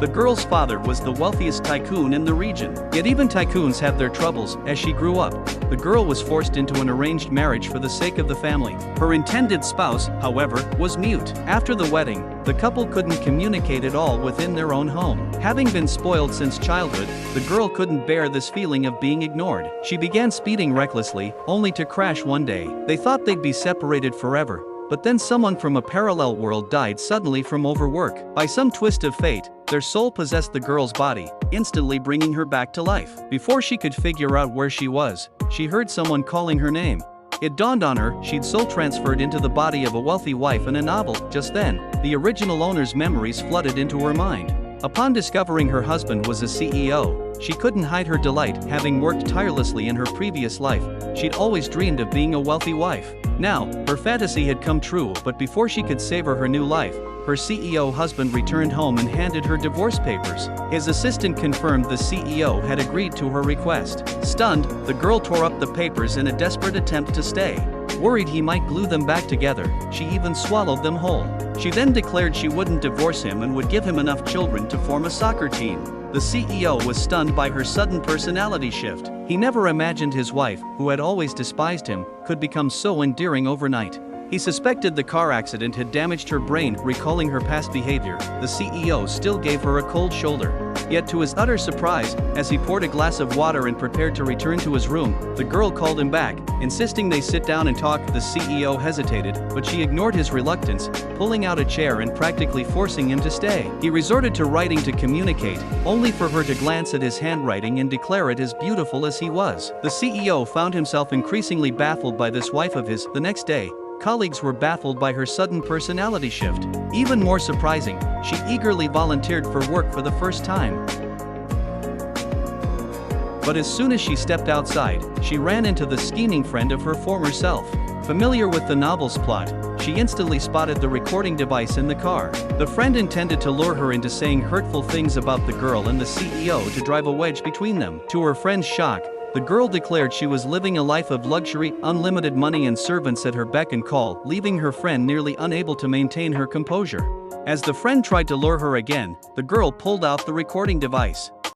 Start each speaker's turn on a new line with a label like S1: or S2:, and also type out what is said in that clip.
S1: The girl's father was the wealthiest tycoon in the region. Yet even tycoons have their troubles. As she grew up, the girl was forced into an arranged marriage for the sake of the family. Her intended spouse, however, was mute. After the wedding, the couple couldn't communicate at all within their own home. Having been spoiled since childhood, the girl couldn't bear this feeling of being ignored. She began speeding recklessly, only to crash one day. They thought they'd be separated forever, but then someone from a parallel world died suddenly from overwork. By some twist of fate, their soul possessed the girl's body, instantly bringing her back to life. Before she could figure out where she was, she heard someone calling her name. It dawned on her she'd soul transferred into the body of a wealthy wife in a novel. Just then, the original owner's memories flooded into her mind. Upon discovering her husband was a CEO, she couldn't hide her delight. Having worked tirelessly in her previous life, she'd always dreamed of being a wealthy wife. Now, her fantasy had come true, but before she could savor her new life, her CEO husband returned home and handed her divorce papers. His assistant confirmed the CEO had agreed to her request. Stunned, the girl tore up the papers in a desperate attempt to stay. Worried he might glue them back together, she even swallowed them whole. She then declared she wouldn't divorce him and would give him enough children to form a soccer team. The CEO was stunned by her sudden personality shift. He never imagined his wife, who had always despised him, could become so endearing overnight. He suspected the car accident had damaged her brain. Recalling her past behavior, the CEO still gave her a cold shoulder. Yet to his utter surprise, as he poured a glass of water and prepared to return to his room, the girl called him back, insisting they sit down and talk. The CEO hesitated, but she ignored his reluctance, pulling out a chair and practically forcing him to stay. He resorted to writing to communicate, only for her to glance at his handwriting and declare it as beautiful as he was. The CEO found himself increasingly baffled by this wife of his. The next day, colleagues were baffled by her sudden personality shift. Even more surprising, she eagerly volunteered for work for the first time. But as soon as she stepped outside, she ran into the scheming friend of her former self. Familiar with the novel's plot, she instantly spotted the recording device in the car. The friend intended to lure her into saying hurtful things about the girl and the CEO to drive a wedge between them. To her friend's shock, the girl declared she was living a life of luxury, unlimited money and servants at her beck and call, leaving her friend nearly unable to maintain her composure. As the friend tried to lure her again, the girl pulled out the recording device.